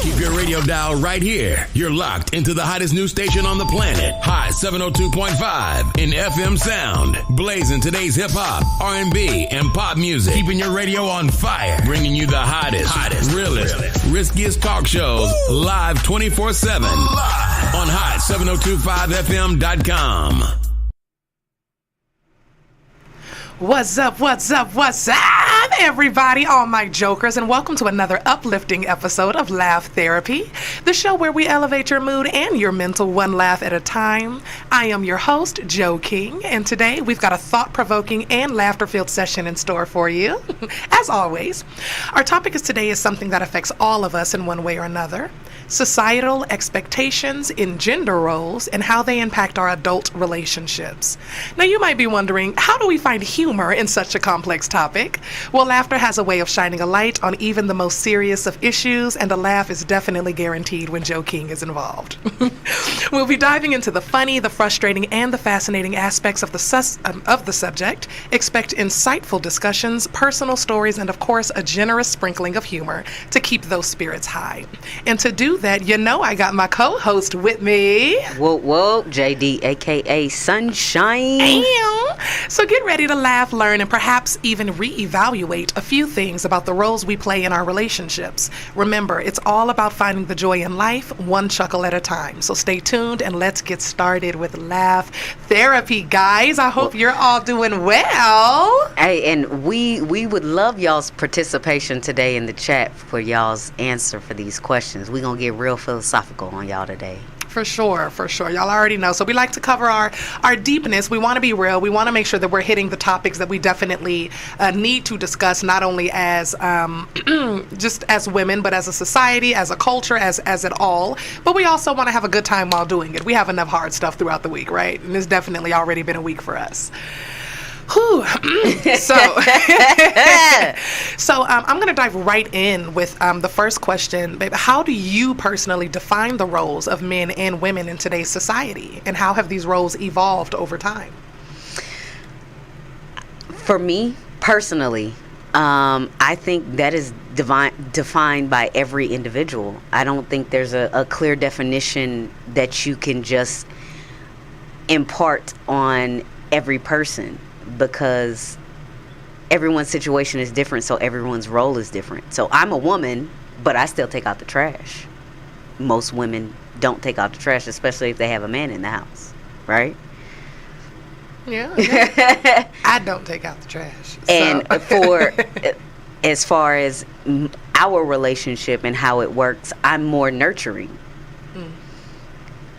Keep your radio dial right here. You're locked into the hottest news station on the planet. Hot 702.5 in FM sound. Blazing today's hip-hop, R&B, and pop music. Keeping your radio on fire. Bringing you the hottest, realest, riskiest talk shows live 24/7. Live on hot7025fm.com. What's up, everybody? All my jokers, and welcome to another uplifting episode of Laugh Therapy, the show where we elevate your mood and your mental one laugh at a time. I am your host, Joe King, and today we've got a thought-provoking and laughter-filled session in store for you. As always, our topic today is something that affects all of us in one way or another: societal expectations in gender roles and how they impact our adult relationships. Now, you might be wondering, how do we find humor in such a complex topic? Well, laughter has a way of shining a light on even the most serious of issues, and a laugh is definitely guaranteed when Joe King is involved. We'll be diving into the funny, the frustrating, and the fascinating aspects of the subject. Expect insightful discussions, personal stories, and of course, a generous sprinkling of humor to keep those spirits high. And to do that, you know I got my co-host with me. Whoa, JD, aka Sunshine. So get ready to laugh, learn, and perhaps even reevaluate a few things about the roles we play in our relationships. Remember, it's all about finding the joy in life, one chuckle at a time. So stay tuned and let's get started with Laugh Therapy, guys. I hope you're all doing well. Hey, and we would love y'all's participation today in the chat for y'all's answer for these questions. We're going to get real philosophical on y'all today. For sure. Y'all already know. So we like to cover our deepness. We want to be real. We want to make sure that we're hitting the topics that we definitely need to discuss, not only as just as women, but as a society, as a culture, as it all. But we also want to have a good time while doing it. We have enough hard stuff throughout the week, right? And it's definitely already been a week for us. Whew. So I'm going to dive right in with the first question. Babe, how do you personally define the roles of men and women in today's society? And how have these roles evolved over time? For me, personally, I think that is defined by every individual. I don't think there's a clear definition that you can just impart on every person, because everyone's situation is different, so everyone's role is different. So I'm a woman, but I still take out the trash. Most women don't take out the trash, especially if they have a man in the house, right? Yeah. I don't take out the trash. And for as far as our relationship and how it works, I'm more nurturing.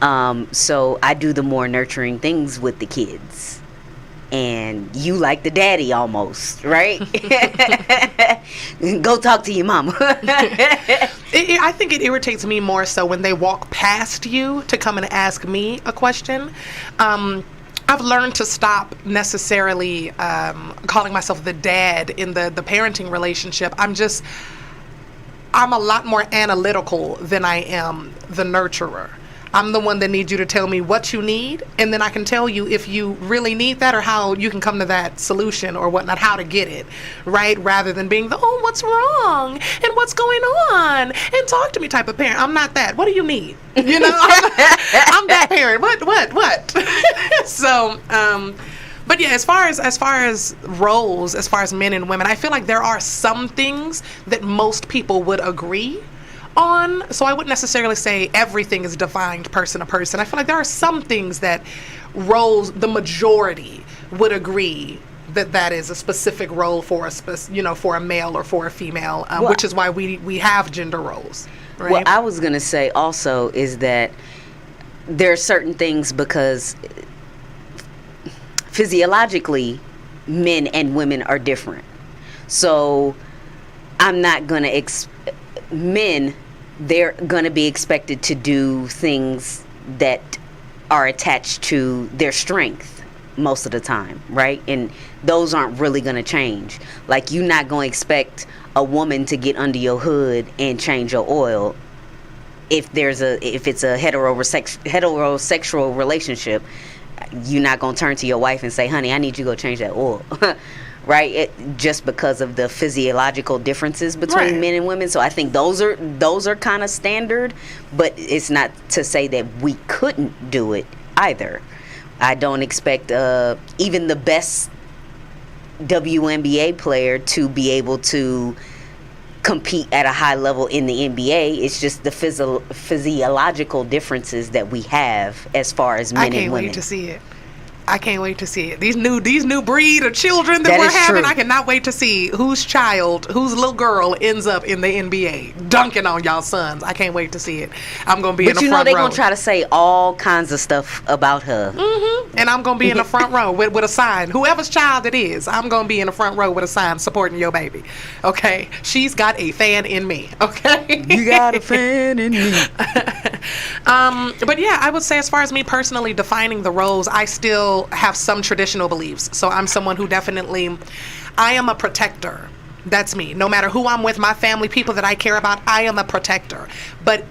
So I do the more nurturing things with the kids. And you like the daddy almost, right? Go talk to your mama. I think it irritates me more so when they walk past you to come and ask me a question. I've learned to stop necessarily calling myself the dad in the parenting relationship. I'm a lot more analytical than I am the nurturer. I'm the one that needs you to tell me what you need, and then I can tell you if you really need that or how you can come to that solution or whatnot, how to get it, right? Rather than being the, oh, what's wrong and what's going on and talk to me type of parent. I'm not that. What do you need? You know, I'm that parent. What? So, but yeah, as far as roles, as far as men and women, I feel like there are some things that most people would agree on. So I wouldn't necessarily say everything is defined person to person. I feel like there are some things that roles, the majority would agree that is a specific role for a male or for a female, which is why we have gender roles. Right? What I was gonna say also is that there are certain things, because physiologically men and women are different. So I'm not gonna men, they're going to be expected to do things that are attached to their strength most of the time, right? And those aren't really going to change. Like, you're not going to expect a woman to get under your hood and change your oil if it's a heterosexual relationship. You're not going to turn to your wife and say, honey, I need you to go change that oil. right? Just because of the physiological differences between Right. men and women. So I think those are kind of standard, but it's not to say that we couldn't do it either. I don't expect even the best WNBA player to be able to compete at a high level in the NBA. It's just the physiological differences that we have as far as men and women. I can't wait to see it. I can't wait to see it. These new breed of children that That we're is having, true. I cannot wait to see whose little girl ends up in the NBA dunking on y'all sons. I can't wait to see it. I'm going to be in the But you know front they're row. going to try to say all kinds of stuff about her. And I'm going to be in the front row with a sign. Whoever's child it is, I'm going to be in the front row with a sign supporting your baby. Okay? She's got a fan in me. Okay? You got a fan in me. But yeah, I would say as far as me personally defining the roles, I still have some traditional beliefs. So I'm someone who I am a protector. That's me. No matter who I'm with, my family, people that I care about, I am a protector. But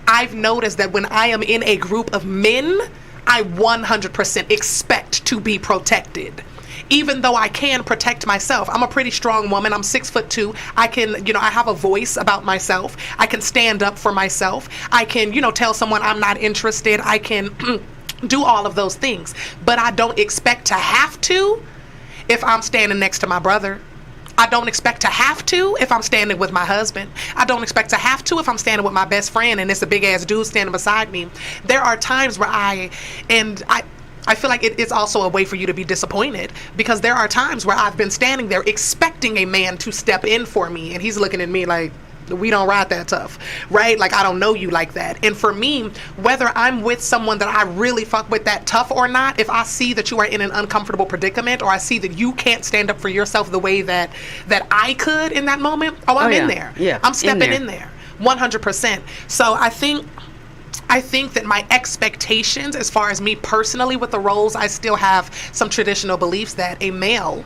I've noticed that when I am in a group of men, I 100% expect to be protected. Even though I can protect myself. I'm a pretty strong woman. I'm 6'2". I can, I have a voice about myself. I can stand up for myself. I can, tell someone I'm not interested. I can do all of those things. But I don't expect to have to if I'm standing next to my brother. I don't expect to have to if I'm standing with my husband. I don't expect to have to if I'm standing with my best friend and it's a big ass dude standing beside me. There are times where I feel like it's also a way for you to be disappointed, because there are times where I've been standing there expecting a man to step in for me and he's looking at me like, we don't ride that tough, right? Like, I don't know you like that. And for me, whether I'm with someone that I really fuck with that tough or not, if I see that you are in an uncomfortable predicament, or I see that you can't stand up for yourself the way that I could in that moment, I'm in there. Yeah, I'm stepping in there 100%. So I think that my expectations, as far as me personally with the roles, I still have some traditional beliefs that a male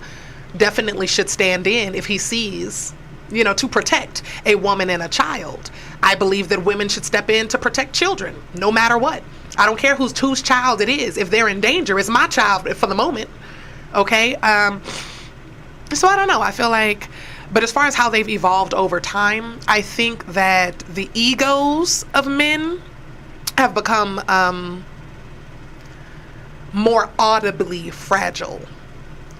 definitely should stand in if he sees, to protect a woman and a child. I believe that women should step in to protect children, no matter what. I don't care whose child it is. If they're in danger, it's my child for the moment. Okay? So I don't know. I feel like, but as far as how they've evolved over time, I think that the egos of men have become more audibly fragile,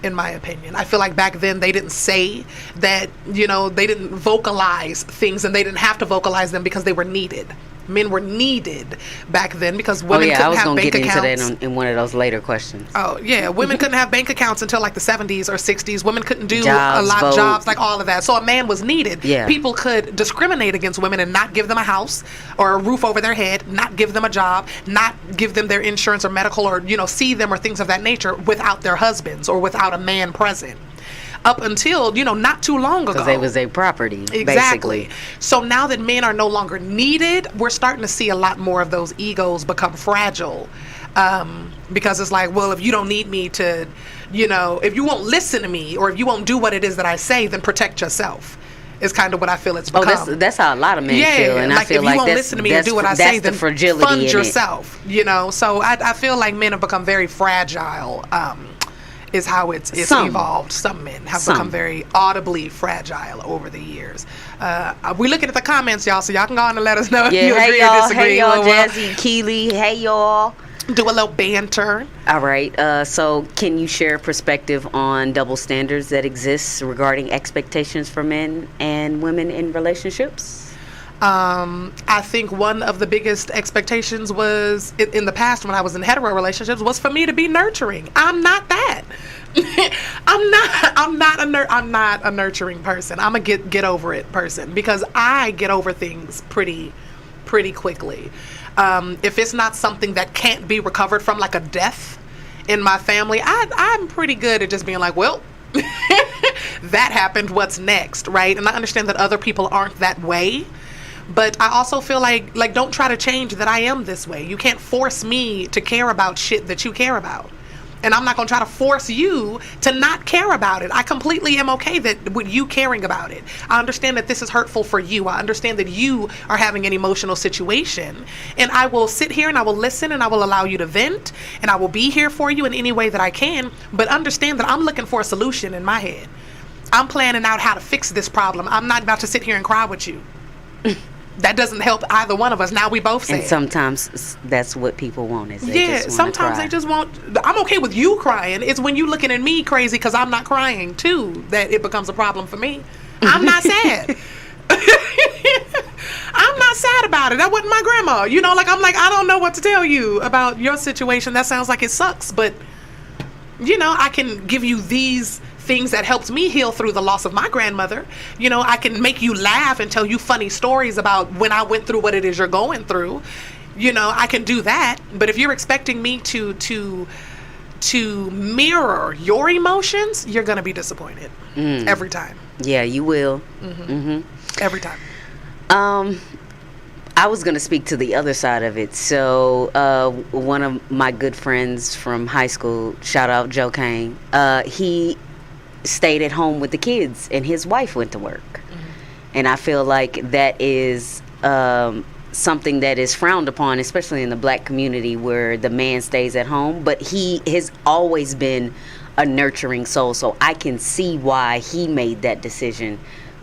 in my opinion. I feel like back then they didn't say that, they didn't vocalize things, and they didn't have to vocalize them because they were needed. Men were needed back then because women couldn't have bank accounts. I was going to get into that in one of those later questions. Oh, yeah. Women couldn't have bank accounts until like the 70s or 60s. Women couldn't do a lot of jobs, like all of that. So a man was needed. Yeah. People could discriminate against women and not give them a house or a roof over their head, not give them a job, not give them their insurance or medical, or, see them or things of that nature without their husbands or without a man present. Up until, not too long ago. Because they was a property, exactly. basically. So now that men are no longer needed, we're starting to see a lot more of those egos become fragile. Because it's like, well, if you don't need me to, if you won't listen to me, or if you won't do what it is that I say, then protect yourself. Is kind of what I feel it's become. Oh, that's how a lot of men feel. And I feel if like you won't listen to me and do what I say, then fragility fund yourself. So I feel like men have become very fragile. Is how it's evolved. Some men have become very audibly fragile over the years. We're looking at the comments, y'all, so y'all can go on and let us know if you agree or disagree. Hey, y'all, Jazzy, Keely, hey, y'all. Do a little banter. All right. So can you share a perspective on double standards that exists regarding expectations for men and women in relationships? I think one of the biggest expectations was in the past when I was in hetero relationships was for me to be nurturing. I'm not that. I'm not a nurturing person. I'm a get over it person, because I get over things pretty quickly. If it's not something that can't be recovered from, like a death in my family, I'm pretty good at just being like, well, that happened, what's next, right? And I understand that other people aren't that way. But I also feel like don't try to change that I am this way. You can't force me to care about shit that you care about. And I'm not going to try to force you to not care about it. I completely am okay with you caring about it. I understand that this is hurtful for you. I understand that you are having an emotional situation. And I will sit here and I will listen and I will allow you to vent. And I will be here for you in any way that I can. But understand that I'm looking for a solution in my head. I'm planning out how to fix this problem. I'm not about to sit here and cry with you. That doesn't help either one of us. Now we both say. And sometimes that's what people want. Is they yeah, just sometimes cry. they just want. I'm okay with you crying. It's when you looking at me crazy because I'm not crying too that it becomes a problem for me. I'm not sad. I'm not sad about it. That wasn't my grandma. You know, like I'm like I don't know what to tell you about your situation. That sounds like it sucks, but you know I can give you these things that helped me heal through the loss of my grandmother. You know, I can make you laugh and tell you funny stories about when I went through what it is you're going through. You know, I can do that. But if you're expecting me to mirror your emotions, you're going to be disappointed every time. Yeah, you will. Every time. I was going to speak to the other side of it. So one of my good friends from high school, shout out Joe Kane, he stayed at home with the kids and his wife went to work. And I feel like that is something that is frowned upon, especially in the black community where the man stays at home. But he has always been a nurturing soul. So I can see why he made that decision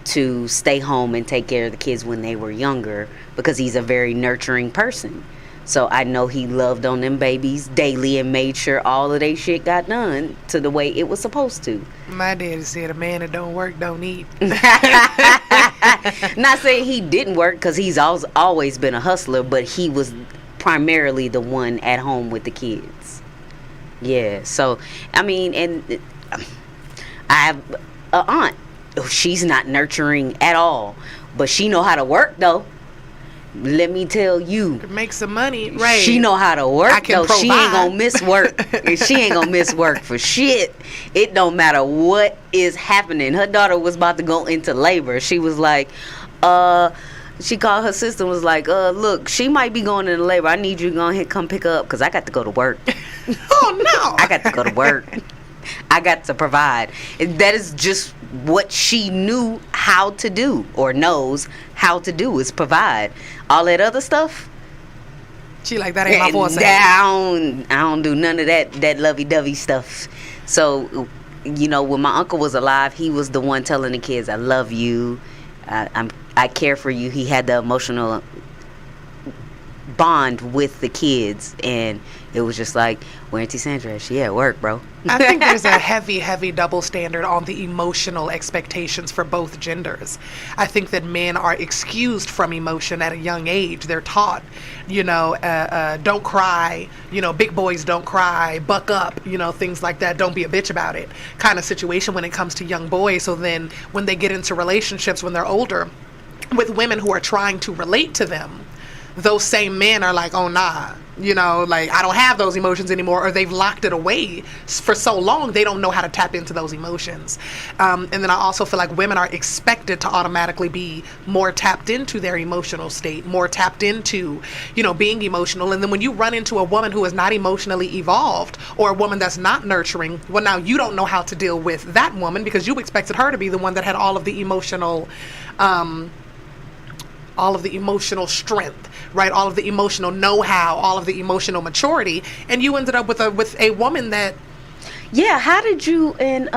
to stay home and take care of the kids when they were younger, because he's a very nurturing person. So I know he loved on them babies daily and made sure all of their shit got done to the way it was supposed to. My daddy said a man that don't work don't eat. Not saying he didn't work, because he's always been a hustler, but he was primarily the one at home with the kids. Yeah, so, I mean, and I have an aunt. She's not nurturing at all, but she know how to work, though. Let me tell you, make some money, right? She know how to work. I can though. She ain't gonna miss work. She ain't gonna miss work for shit. It don't matter what is happening. Her daughter was about to go into labor. She was like, she called her sister and was like, look, she might be going into labor. I need you to go ahead and come pick her up because I got to go to work. Oh no! I got to go to work. I got to provide. And that is just what she knew how to do, or knows how to do, is provide. All that other stuff, she like, that ain't my forte. I don't do none of that lovey-dovey stuff. So, you know, when my uncle was alive, he was the one telling the kids, I love you, I care for you. He had the emotional bond with the kids, and it was just like, where Auntie Sandra? She at work, bro. I think there's a heavy double standard on the emotional expectations for both genders. I think that men are excused from emotion at a young age. They're taught, you know, don't cry, you know, big boys don't cry, buck up, you know, things like that, don't be a bitch about it kind of situation when it comes to young boys. So then when they get into relationships when they're older with women who are trying to relate to them, those same men are like, oh nah, you know, like, I don't have those emotions anymore, or they've locked it away for so long they don't know how to tap into those emotions. And then I also feel like women are expected to automatically be more tapped into their emotional state, more tapped into, you know, being emotional. And then when you run into a woman who is not emotionally evolved, or a woman that's not nurturing, well, now you don't know how to deal with that woman because you expected her to be the one that had all of the emotional strength, right? All of the emotional know-how, all of the emotional maturity, and you ended up with a woman that. Yeah, how did you and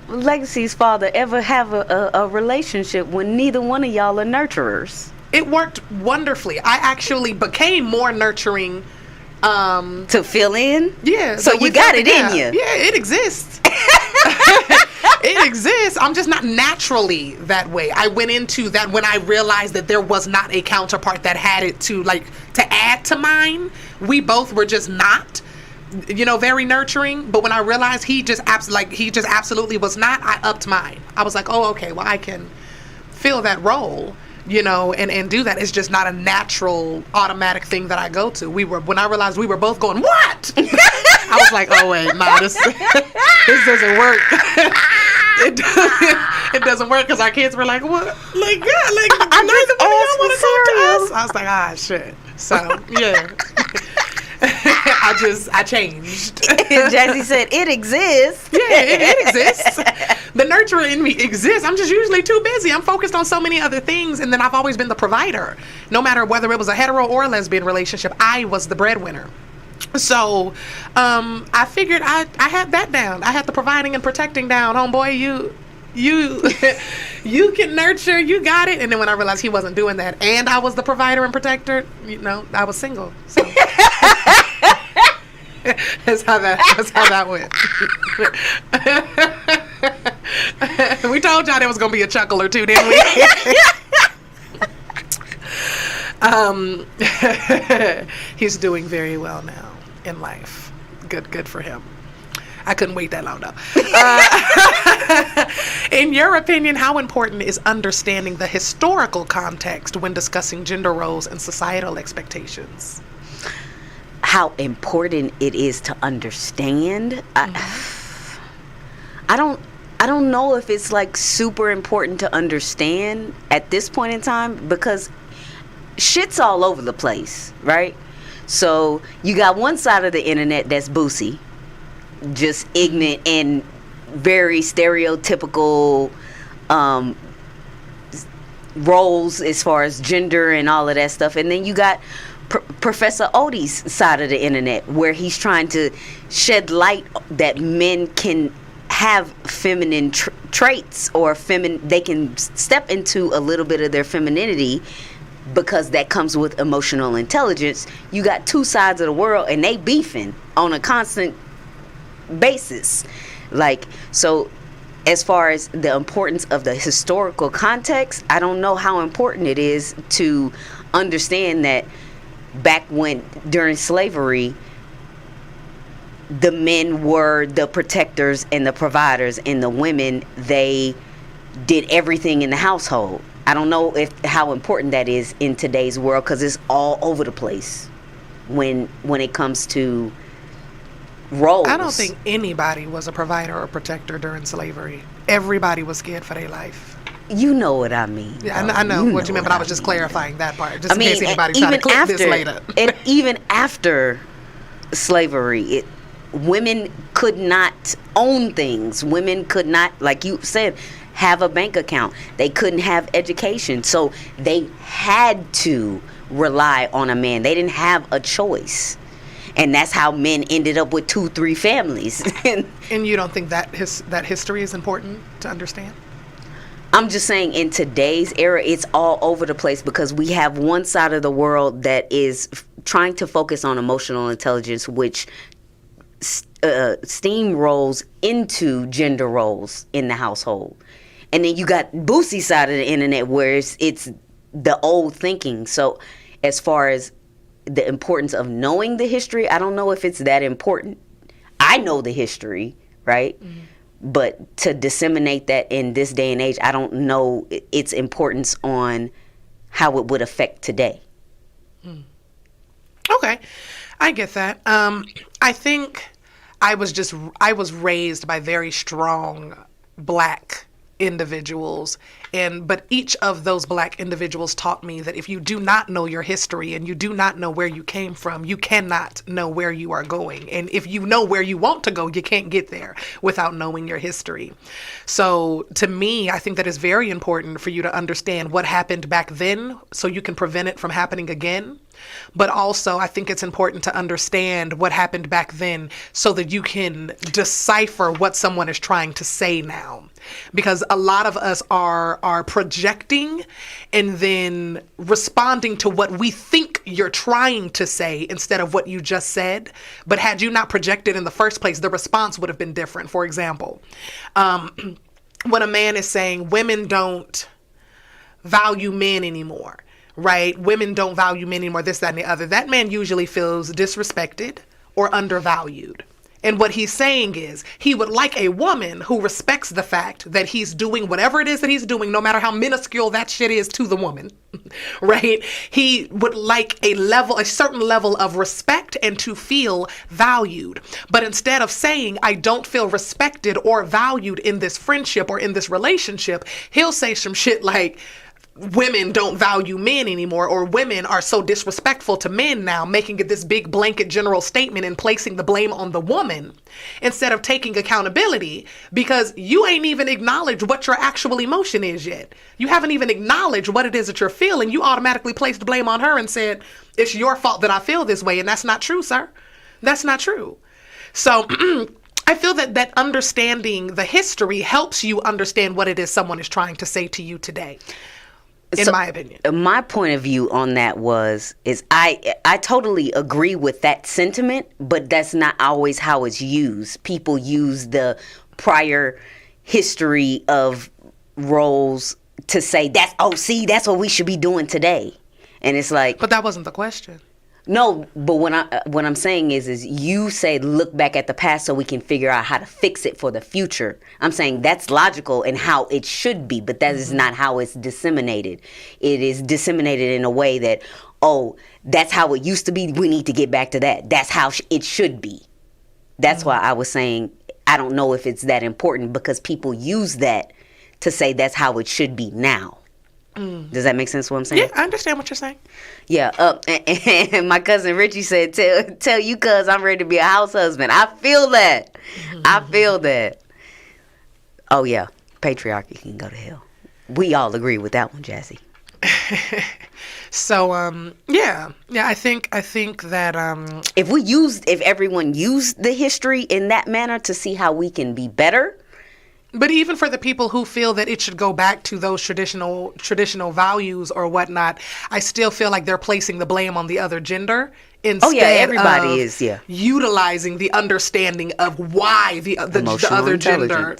Legacy's father ever have a relationship when neither one of y'all are nurturers? It worked wonderfully. I actually became more nurturing. To fill in? Yeah. So you got it in you. Yeah, it exists. It exists. I'm just not naturally that way. I went into that when I realized that there was not a counterpart that had it to add to mine. We both were just not, you know, very nurturing. But when I realized he just absolutely was not, I upped mine. I was like, oh, okay, well, I can fill that role, you know, and do that. It's just not a natural, automatic thing that I go to. When I realized we were both going, what? I was like, oh wait, nah, this doesn't work. It doesn't work because our kids were like, what? Like, yeah, like, neither one of y'all want to talk to us. I was like, ah, shit. So, yeah. I changed. Jazzy said, it exists. Yeah, it exists. The nurturer in me exists. I'm just usually too busy. I'm focused on so many other things, and then I've always been the provider. No matter whether it was a hetero or a lesbian relationship, I was the breadwinner. So I figured I had that down. I had the providing and protecting down. Homeboy, you can nurture, you got it. And then when I realized he wasn't doing that and I was the provider and protector, I was single. So that's how that went. We told y'all there was gonna be a chuckle or two, didn't we? He's doing very well now in life. Good for him. I couldn't wait that long though. In your opinion, how important is understanding the historical context when discussing gender roles and societal expectations? How important it is to understand? I don't know if it's like super important to understand at this point in time, because shit's all over the place, right? So you got one side of the internet that's boosie, just ignorant and very stereotypical roles as far as gender and all of that stuff. And then you got Professor Odie's side of the internet, where he's trying to shed light that men can have feminine traits, or they can step into a little bit of their femininity, because that comes with emotional intelligence. You got two sides of the world and they beefing on a constant basis. Like, so as far as the importance of the historical context, I don't know how important it is to understand that back during slavery, the men were the protectors and the providers, and the women, they did everything in the household. I don't know how important that is in today's world, because it's all over the place when it comes to roles. I don't think anybody was a provider or protector during slavery. Everybody was scared for their life. You know what I mean. Yeah, I know what you meant, but I was just clarifying that part, just in case anybody's trying to clip this later. And even after slavery, women could not own things. Women could not, like you said, have a bank account. They couldn't have education. So they had to rely on a man. They didn't have a choice. And that's how men ended up with 2-3 families. And you don't think that history is important to understand? I'm just saying, in today's era, it's all over the place, because we have one side of the world that is trying to focus on emotional intelligence, which steamrolls into gender roles in the household. And then you got Boosie's side of the internet, where it's the old thinking. So as far as the importance of knowing the history, I don't know if it's that important. I know the history, right? Mm-hmm. But to disseminate that in this day and age, I don't know its importance on how it would affect today. Okay, I get that. I think I was raised by very strong Black individuals, but each of those Black individuals taught me that if you do not know your history and you do not know where you came from, you cannot know where you are going. And if you know where you want to go, you can't get there without knowing your history. So to me, I think that is very important for you to understand what happened back then, so you can prevent it from happening again. But also, I think it's important to understand what happened back then so that you can decipher what someone is trying to say now. Because a lot of us are projecting and then responding to what we think you're trying to say instead of what you just said. But had you not projected in the first place, the response would have been different. For example, when a man is saying women don't value men anymore, right? Women don't value men anymore, this, that, and the other. That man usually feels disrespected or undervalued. And what he's saying is he would like a woman who respects the fact that he's doing whatever it is that he's doing, no matter how minuscule that shit is to the woman, right? He would like a certain level of respect and to feel valued. But instead of saying, I don't feel respected or valued in this friendship or in this relationship, he'll say some shit like, women don't value men anymore, or women are so disrespectful to men now, making it this big blanket general statement and placing the blame on the woman instead of taking accountability, because you ain't even acknowledged what your actual emotion is yet. You haven't even acknowledged what it is that you're feeling. You automatically placed the blame on her and said, it's your fault that I feel this way. And that's not true, sir. That's not true. So I feel that understanding the history helps you understand what it is someone is trying to say to you today. In my opinion, my point of view on that is I totally agree with that sentiment, but that's not always how it's used. People use the prior history of roles to say that's what we should be doing today, and it's like. But that wasn't the question. No, but what I'm saying is you say look back at the past so we can figure out how to fix it for the future. I'm saying that's logical and how it should be, but that is not how it's disseminated. It is disseminated in a way that, that's how it used to be. We need to get back to that. That's how it should be. That's why I was saying I don't know if it's that important, because people use that to say that's how it should be now. Does that make sense what I'm saying? Yeah, I understand what you're saying. Yeah. And my cousin Richie said, tell you cuz I'm ready to be a house husband. I feel that. I feel that. Oh, yeah. Patriarchy can go to hell. We all agree with that one, Jazzy. So, yeah, I think that if everyone used the history in that manner to see how we can be better. But even for the people who feel that it should go back to those traditional values or whatnot, I still feel like they're placing the blame on the other gender instead everybody of utilizing the understanding of why the other gender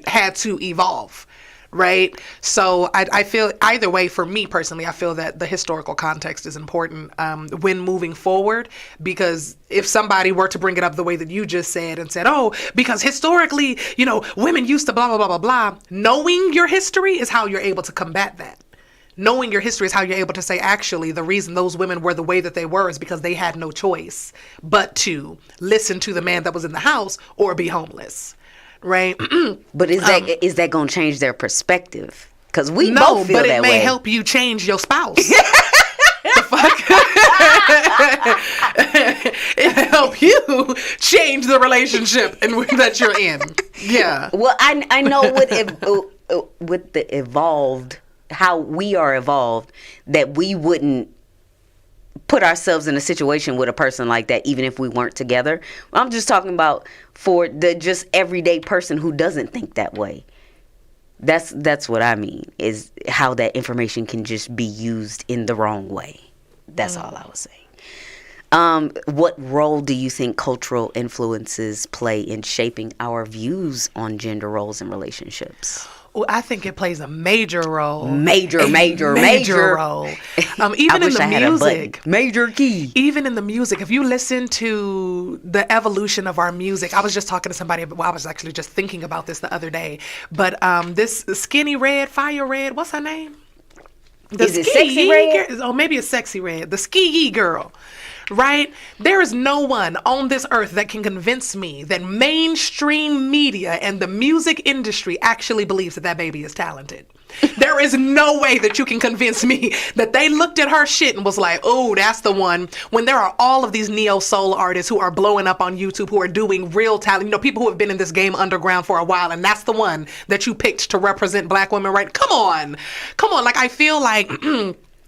had to evolve. Right. So I feel either way, for me personally, I feel that the historical context is important when moving forward, because if somebody were to bring it up the way that you just said and said, because historically, women used to blah, blah, blah, blah, blah. Knowing your history is how you're able to combat that. Knowing your history is how you're able to say, actually, the reason those women were the way that they were is because they had no choice but to listen to the man that was in the house or be homeless. Right. But is that going to change their perspective? Because we both feel that way. No, but it may help you change your spouse. The fuck? It help you change the relationship that you're in. Yeah. Well, I know with the evolved, how we are evolved, that we wouldn't put ourselves in a situation with a person like that, even if we weren't together. I'm just talking about for the just everyday person who doesn't think that way. That's what I mean, is how that information can just be used in the wrong way. That's all I was saying. What role do you think cultural influences play in shaping our views on gender roles and relationships? Well, I think it plays a major role. Major role. Even in the music. Major key. Even in the music. If you listen to the evolution of our music, I was just talking to somebody, I was actually just thinking about this the other day. But this Skinny Red, Fire Red, what's her name? Is it Sexy Red? Maybe it's Sexy Red. The Ski girl. Right? There is no one on this earth that can convince me that mainstream media and the music industry actually believes that baby is talented. There is no way that you can convince me that they looked at her shit and was like, oh, that's the one, when there are all of these neo-soul artists who are blowing up on YouTube, who are doing real talent, people who have been in this game underground for a while, and that's the one that you picked to represent black women, right? Come on. Like, I feel like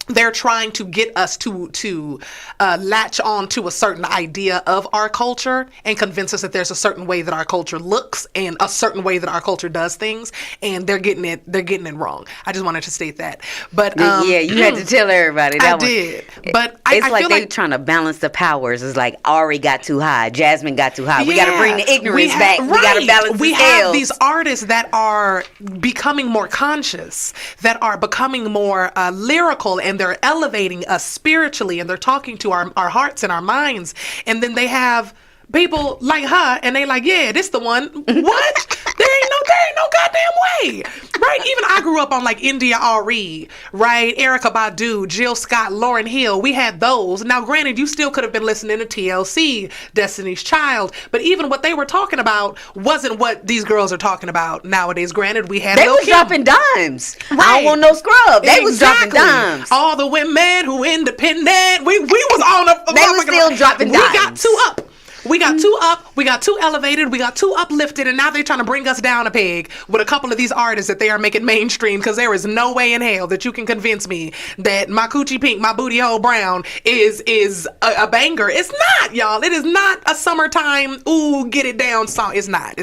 they're trying to get us to latch on to a certain idea of our culture and convince us that there's a certain way that our culture looks and a certain way that our culture does things, and they're getting it wrong. I just wanted to state that. But yeah, you had to tell everybody that. I did. But it's I like feel they're trying to balance the powers. It's like Ari got too high, Jasmine got too high. We got to bring the ignorance back. Right. We got to balance the scales. We have these artists that are becoming more conscious, that are becoming more lyrical, and they're elevating us spiritually, and they're talking to our hearts and our minds. And then they have people like her, and they like, yeah, this the one. What? There ain't no goddamn way, right? Even I grew up on like India Ari, right? Erykah Badu, Jill Scott, Lauryn Hill. We had those. Now, granted, you still could have been listening to TLC, Destiny's Child, but even what they were talking about wasn't what these girls are talking about nowadays. Granted, we had they was dropping dimes. Right. I don't want no scrub. They was dropping dimes. All the women who independent. We was on a. They was still dropping dimes. We got two up. We got two up, we got two elevated, we got two uplifted, and now they're trying to bring us down a peg with a couple of these artists that they are making mainstream, because there is no way in hell that you can convince me that my coochie pink, my booty hole brown is a banger. It's not, y'all. It is not a summertime, ooh, get it down song. It's not.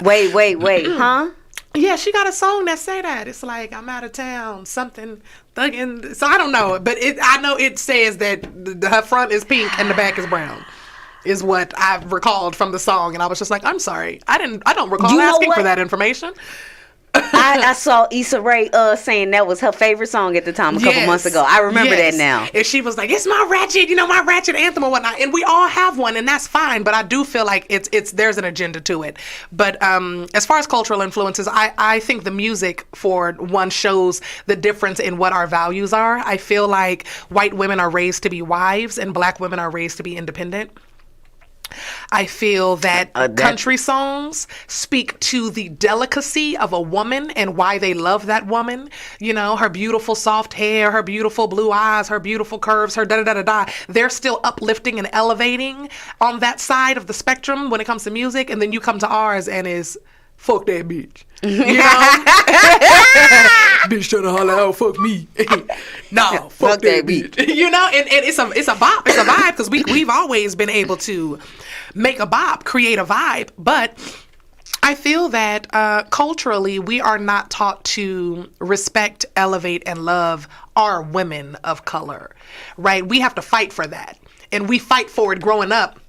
Wait, huh? Yeah, she got a song that say that. It's like, I'm out of town, something thugging. So I don't know, but I know it says that her front is pink and the back is brown. Is what I've recalled from the song, and I was just like, I'm sorry, I don't recall asking for that information. I saw Issa Rae saying that was her favorite song at the time a couple months ago. I remember that now. And she was like, it's my ratchet anthem or whatnot. And we all have one, and that's fine. But I do feel like it's there's an agenda to it. But as far as cultural influences, I think the music, for one, shows the difference in what our values are. I feel like white women are raised to be wives, and black women are raised to be independent. I feel that country songs speak to the delicacy of a woman and why they love that woman. You know, her beautiful soft hair, her beautiful blue eyes, her beautiful curves, her da-da-da-da-da. They're still uplifting and elevating on that side of the spectrum when it comes to music. And then you come to ours and is, fuck that bitch. You know? Bitch trying to holler out, fuck me. No, fuck that bitch. You know, and it's a bop, it's a vibe, because we've always been able to make a bop, create a vibe. But I feel that culturally we are not taught to respect, elevate, and love our women of color, right? We have to fight for that. And we fight for it growing up,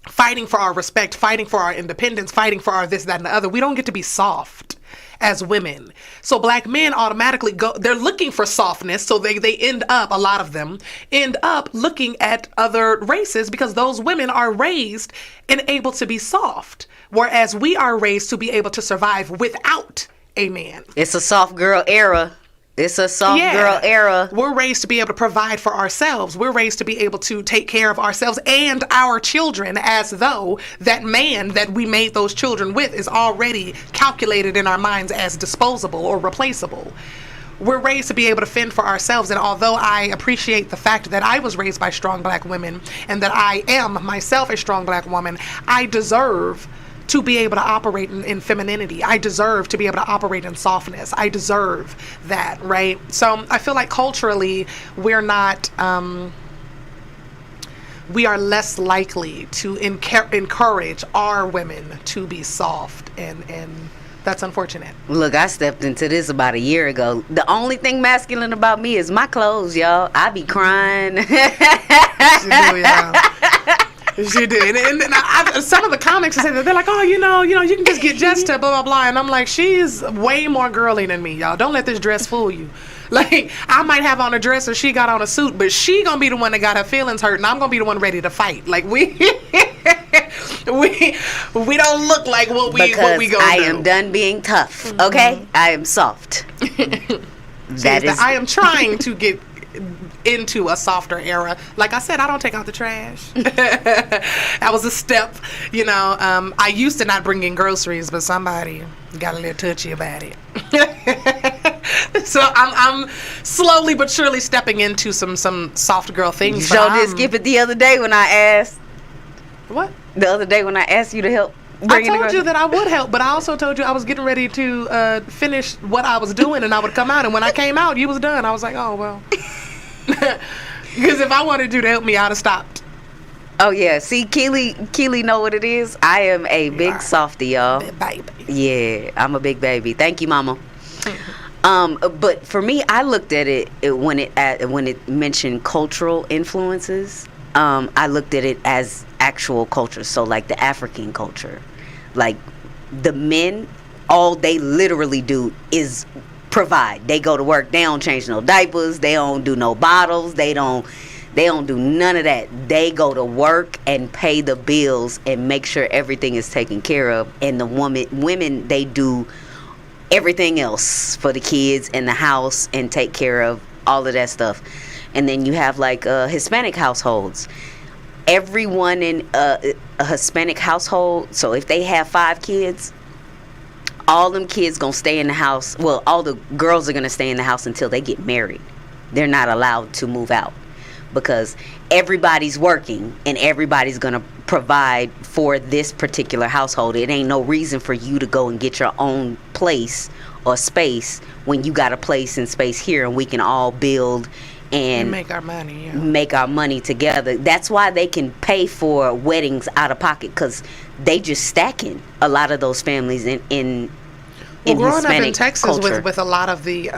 fighting for our respect, fighting for our independence, fighting for our this, that, and the other. We don't get to be soft as women. So black men automatically they're looking for softness, so they end up, a lot of them, end up looking at other races because those women are raised and able to be soft, whereas we are raised to be able to survive without a man. It's a soft girl era. It's a soft girl era. We're raised to be able to provide for ourselves. We're raised to be able to take care of ourselves and our children, as though that man that we made those children with is already calculated in our minds as disposable or replaceable. We're raised to be able to fend for ourselves. And although I appreciate the fact that I was raised by strong black women and that I am myself a strong black woman, I deserve to be able to operate in femininity. I deserve to be able to operate in softness. I deserve that, right? So I feel like culturally we're not, we are less likely to encourage our women to be soft, and that's unfortunate. Look, I stepped into this about a year ago. The only thing masculine about me is my clothes, y'all. I be crying. She do, y'all. She did. And some of the comics say that they're like, oh, you know, you can just get dressed to blah, blah, blah. And I'm like, she's way more girly than me, y'all. Don't let this dress fool you. Like, I might have on a dress or she got on a suit, but she gonna be the one that got her feelings hurt, and I'm gonna be the one ready to fight. Like, we don't look like what we gonna do. I am done being tough, okay? Mm-hmm. I am soft. I am trying to get into a softer era. Like I said, I don't take out the trash. That was a step, you know. I used to not bring in groceries, but somebody got a little touchy about it. So I'm slowly but surely stepping into some soft girl things. You did skip it the other day when I asked. What? The other day when I asked you to help. I told you that I would help, but I also told you I was getting ready to finish what I was doing, and I would come out. And when I came out, you was done. I was like, oh well. Because if I wanted you to help me, I'd have stopped. Oh yeah, see, Keely know what it is. I am a big softie, y'all. Big baby. Yeah, I'm a big baby. Thank you, mama. But for me, I looked at it when it mentioned cultural influences. I looked at it as actual culture. So like the African culture, like the men, all they literally do is provide. They go to work. They don't change no diapers. They don't do no bottles. They don't They don't do none of that. They go to work and pay the bills and make sure everything is taken care of. And the women, they do everything else for the kids and the house and take care of all of that stuff. And then you have like Hispanic households. Everyone in a Hispanic household, so if they have 5 kids, all them kids gonna stay in the house. Well, all the girls are gonna stay in the house until they get married. They're not allowed to move out because everybody's working and everybody's gonna provide for this particular household. It ain't no reason for you to go and get your own place or space when you got a place and space here, and we can all build and make our money. Yeah. Make our money together. That's why they can pay for weddings out of pocket, because they just stacking a lot of those families in growing Hispanic up in Texas culture. with a lot of the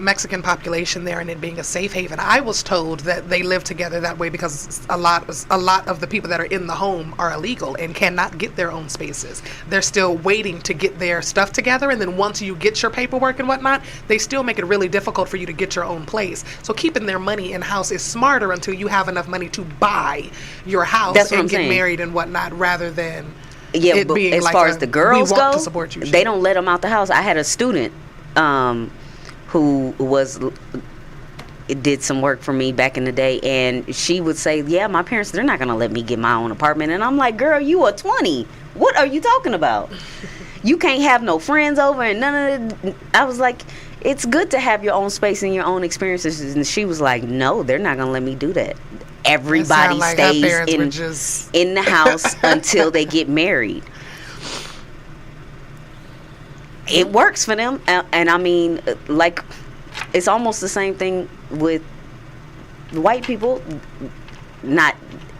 Mexican population there and it being a safe haven, I was told that they live together that way because a lot of the people that are in the home are illegal and cannot get their own spaces. They're still waiting to get their stuff together, and then once you get your paperwork and whatnot, they still make it really difficult for you to get your own place. So keeping their money in house is smarter until you have enough money to buy your house and get married and whatnot, rather than yeah, but as far as the girls go, they don't let them out the house. I had a student who did some work for me back in the day, and she would say, yeah, my parents, they're not going to let me get my own apartment. And I'm like, girl, you are 20. What are you talking about? You can't have no friends over and none of it. I was like, it's good to have your own space and your own experiences. And she was like, no, they're not going to let me do that. Everybody like stays in the house until they get married. It works for them, and I mean, like, it's almost the same thing with white people. Not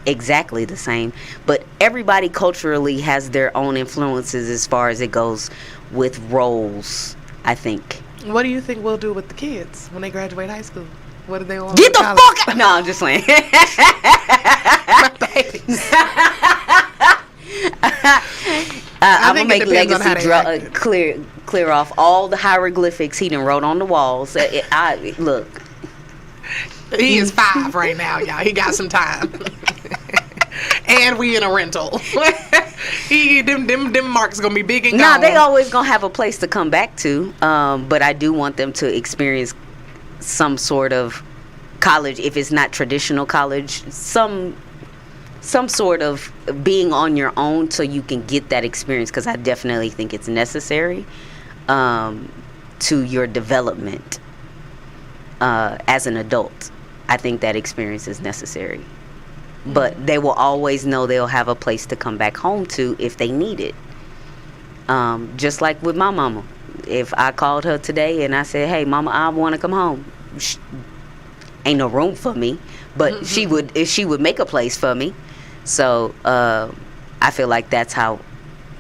exactly the same, but everybody culturally has their own influences as far as it goes with roles, I think. What do you think we'll do with the kids when they graduate high school? What do they want? Get the fuck out! No, I'm just playing. I'm gonna make Legacy clear off all the hieroglyphics he done wrote on the walls. Look, he is 5 right now, y'all. He got some time, and we in a rental. Them marks gonna be big and gone. They always gonna have a place to come back to. But I do want them to experience some sort of college, if it's not traditional college, some sort of being on your own so you can get that experience, because I definitely think it's necessary to your development as an adult. I think that experience is necessary. But they will always know they'll have a place to come back home to if they need it. Just like with my mama. If I called her today and I said, hey, mama, I want to come home, ain't no room for me, but she would make a place for me. So I feel like that's how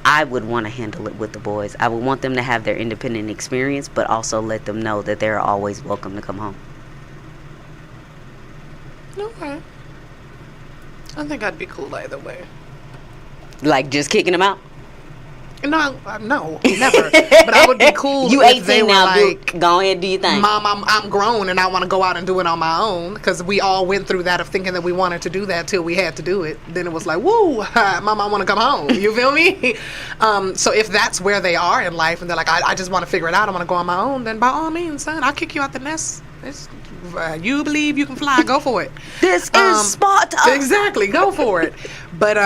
I would want to handle it with the boys. I would want them to have their independent experience, but also let them know that they're always welcome to come home. Okay. I think I'd be cool either way. Like just kicking them out? No, never. But I would be cool. You if they 18 were now, like, go ahead, do your thing. Mom, I'm grown and I want to go out and do it on my own, because we all went through that of thinking that we wanted to do that till we had to do it. Then it was like, woo, Mom, I want to come home. You feel me? So if that's where they are in life and they're like, I just want to figure it out, I want to go on my own, then by all means, son, I'll kick you out the nest. You believe you can fly, go for it. This is Sparta. Exactly, go for it. But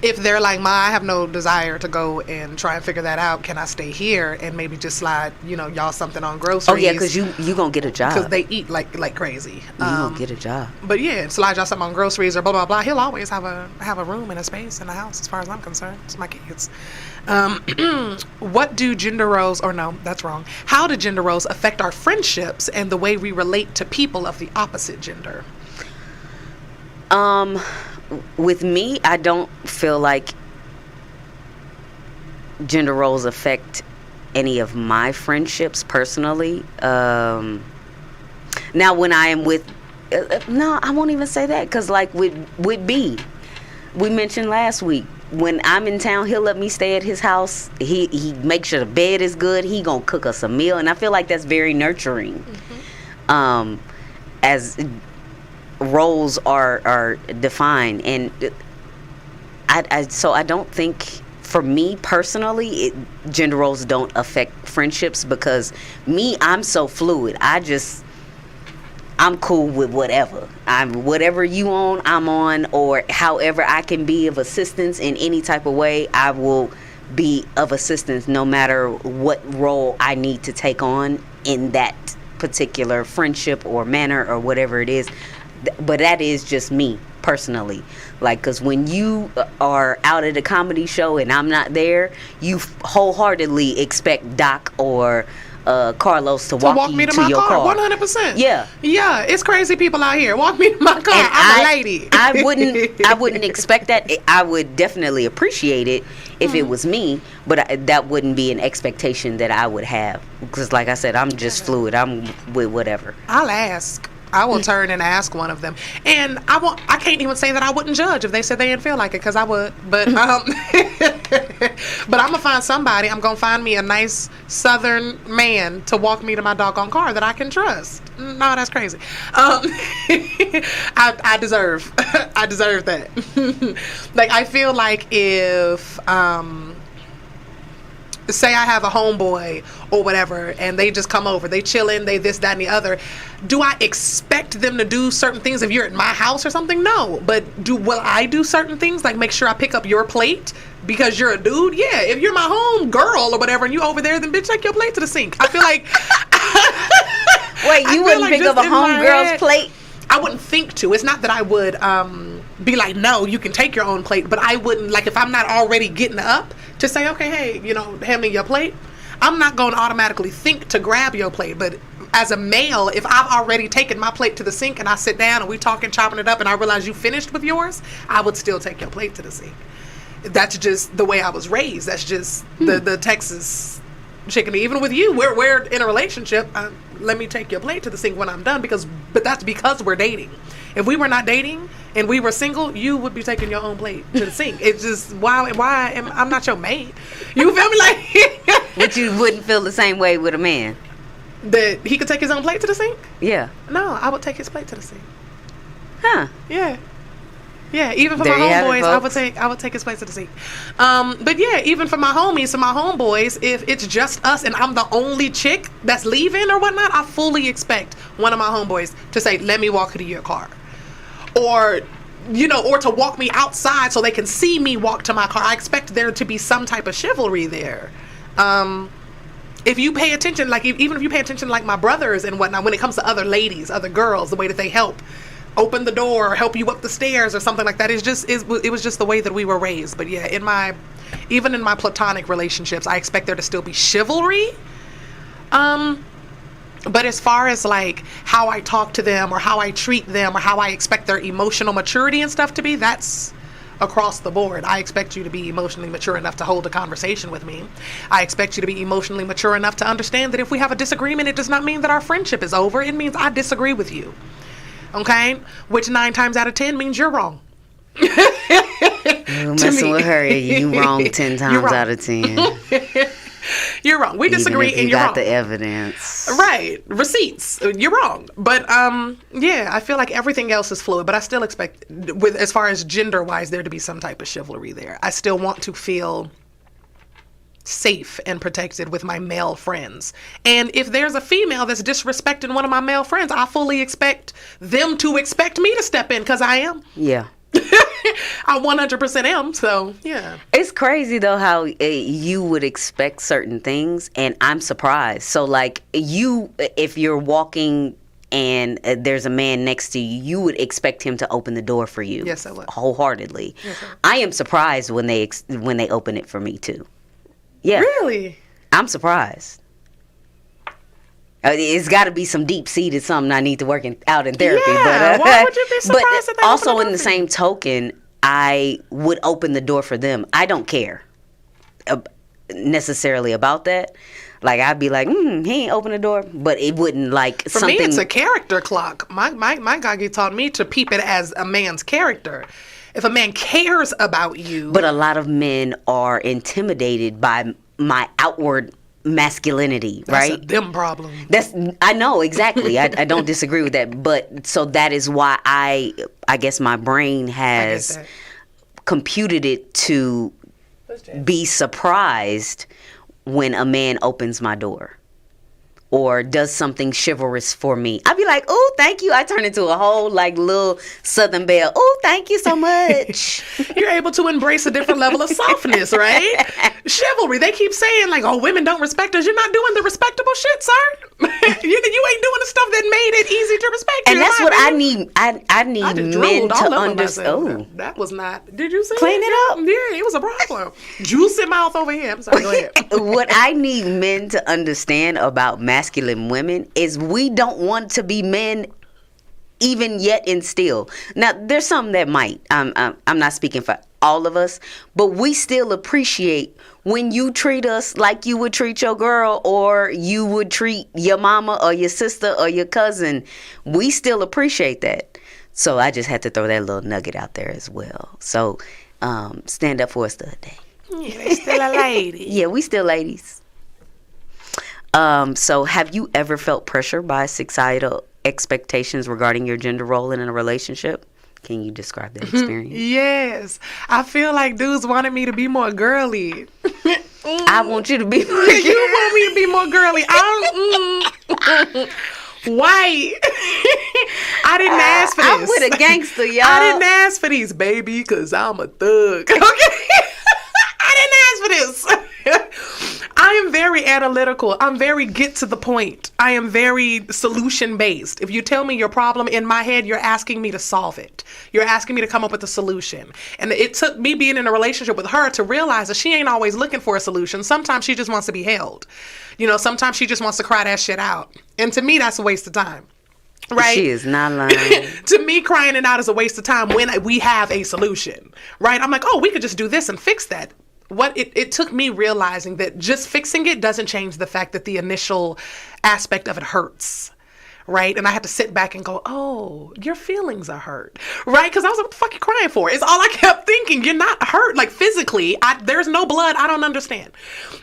if they're like, Ma, I have no desire to go and try and figure that out, can I stay here and maybe just slide, y'all something on groceries? Oh yeah, because you gonna get a job. Because they eat like crazy. You gonna get a job. But yeah, slide y'all something on groceries or blah blah blah. He'll always have a room and a space in the house, as far as I'm concerned. It's my kids. What do gender roles, or no, that's wrong. How do gender roles affect our friendships and the way we relate to people of the opposite gender? With me, I don't feel like gender roles affect any of my friendships personally. Now, when I am with, no, I won't even say that, because like with B, we mentioned last week, when I'm in town, he'll let me stay at his house. He makes sure the bed is good. He gonna cook us a meal, and I feel like that's very nurturing. As roles are defined, and so I don't think, for me personally, gender roles don't affect friendships, because I'm so fluid. I'm cool with whatever. Whatever you on, I'm on, or however I can be of assistance in any type of way, I will be of assistance no matter what role I need to take on in that particular friendship or manner or whatever it is. But that is just me personally. Like, because when you are out at a comedy show and I'm not there, you wholeheartedly expect Doc or Carlos to walk you me to my your car. 100%. Yeah, it's crazy people out here. Walk me to my car. And I'm a lady. I wouldn't expect that. I would definitely appreciate it if it was me, but that wouldn't be an expectation that I would have, because, like I said, I'm just fluid. I'm with whatever. I'll ask. I will turn and ask one of them, and I can't even say that I wouldn't judge if they said they didn't feel like it, because I would. But but I'm gonna find somebody. I'm gonna find me a nice Southern man to walk me to my doggone car that I can trust. No, that's crazy. I deserve that. Like, I feel like if say I have a homeboy or whatever, and they just come over, they chilling, they this, that, and the other. Do I expect them to do certain things if you're at my house or something? No. But will I do certain things, like make sure I pick up your plate because you're a dude? Yeah. If you're my home girl or whatever, and you over there, then bitch, take your plate to the sink. I feel like. Wait, you wouldn't pick up a homegirl's plate? I wouldn't think to. It's not that I would be like, no, you can take your own plate, but I wouldn't, like, if I'm not already getting up to say, okay, hey, hand me your plate, I'm not going to automatically think to grab your plate. But as a male, if I've already taken my plate to the sink and I sit down and we talking, chopping it up, and I realize you finished with yours, I would still take your plate to the sink. That's just the way I was raised. That's just the Texas chicken. Even with you, we're in a relationship. Let me take your plate to the sink when I'm done, but that's because we're dating. If we were not dating and we were single, you would be taking your own plate to the sink. It's just I'm not your mate. You feel me? Like, but you wouldn't feel the same way with a man that he could take his own plate to the sink? Yeah. No, I would take his plate to the sink. Huh? Yeah. Yeah, even for there my homeboys, I would take his place to the sink. But yeah, even for my homies and my homeboys, if it's just us and I'm the only chick that's leaving or whatnot, I fully expect one of my homeboys to say, "Let me walk you to your car," or to walk me outside so they can see me walk to my car. I expect there to be some type of chivalry there. If you pay attention, like even if you pay attention, like my brothers and whatnot, when it comes to other ladies, other girls, the way that they help open the door or help you up the stairs or something like that, it was just the way that we were raised. But yeah, even in my platonic relationships, I expect there to still be chivalry. But as far as like how I talk to them or how I treat them or how I expect their emotional maturity and stuff to be, that's across the board. I expect you to be emotionally mature enough to hold a conversation with me. I expect you to be emotionally mature enough to understand that if we have a disagreement, it does not mean that our friendship is over. It means I disagree with you. Okay? Which 9 times out of 10 means you're wrong. You messing with her, you wrong 10 times out of 10. You're wrong. We disagree, and you're wrong. You got the evidence. Right. Receipts. You're wrong. But yeah, I feel like everything else is fluid, but I still expect, as far as gender-wise, there to be some type of chivalry there. I still want to feel safe and protected with my male friends. And if there's a female that's disrespecting one of my male friends, I fully expect them to expect me to step in, because I am. Yeah. I 100% am, so yeah. It's crazy though how you would expect certain things, and I'm surprised. So like if you're walking and there's a man next to you, you would expect him to open the door for you. Yes, I would. Wholeheartedly. Yes, I am surprised when they open it for me too. Yeah. Really? I'm surprised. It's got to be some deep-seated something I need to work out in therapy. Yeah, but, why would you be surprised but also in the same token, I would open the door for them. I don't care necessarily about that. Like, I'd be like, he ain't open the door. But it wouldn't, like, for something... For me, it's a character clock. My Gagi taught me to peep it as a man's character. If a man cares about you... But a lot of men are intimidated by my outward masculinity, right? That's a them problem. I know, exactly. I don't disagree with that. But so that is why I guess my brain has computed it to be surprised when a man opens my door or does something chivalrous for me. I'd be like, oh, thank you. I turn into a whole like little Southern belle. Oh, thank you so much. You're able to embrace a different level of softness, right? Chivalry. They keep saying like, oh, women don't respect us. You're not doing the respectable shit, sir. you ain't doing the stuff that made it easy to respect you. And that's what I need. I need men to understand. Oh, that was not. Did you see? Clean it up. Yeah, it was a problem. Juicy mouth over here. I'm sorry. Go ahead. What I need men to understand about masculine women is we don't want to be men even yet and still. Now, there's some that might. I'm not speaking for all of us, but we still appreciate when you treat us like you would treat your girl or you would treat your mama or your sister or your cousin. We still appreciate that. So I just had to throw that little nugget out there as well. So stand up for us the other day. Yeah, they still a lady. Yeah, we still ladies. So have you ever felt pressure by societal expectations regarding your gender role in a relationship? Can you describe that experience? Yes. I feel like dudes wanted me to be more girly. I want you to be more girly. You want me to be more girly. White. I didn't ask for this. I'm with a gangster, y'all. I didn't ask for these, baby, because I'm a thug. Okay? I didn't ask for this. I am very analytical. I'm very get to the point. I am very solution based. If you tell me your problem in my head, you're asking me to solve it. You're asking me to come up with a solution. And it took me being in a relationship with her to realize that she ain't always looking for a solution. Sometimes she just wants to be held. You know, sometimes she just wants to cry that shit out. And to me, that's a waste of time. Right? She is not lying. To me, crying it out is a waste of time when we have a solution. Right? I'm like, oh, we could just do this and fix that. It took me realizing that just fixing it doesn't change the fact that the initial aspect of it hurts. Right? And I had to sit back and go, oh, your feelings are hurt. Right? Because I was like, what the fuck are you crying for? It's all I kept thinking. You're not hurt. Like physically, there's no blood. I don't understand.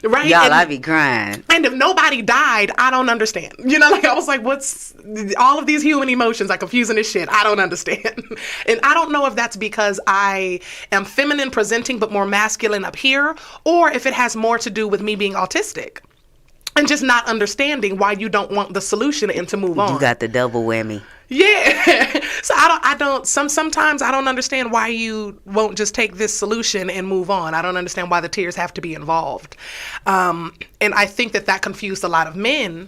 Right? Y'all, I be crying. And if nobody died, I don't understand. You know, like I was like, what's all of these human emotions are confusing as shit. I don't understand. And I don't know if that's because I am feminine presenting but more masculine up here, or if it has more to do with me being autistic. And just not understanding why you don't want the solution and to move on. You got the double whammy. Yeah. So sometimes I don't understand why you won't just take this solution and move on. I don't understand why the tears have to be involved. And I think that confused a lot of men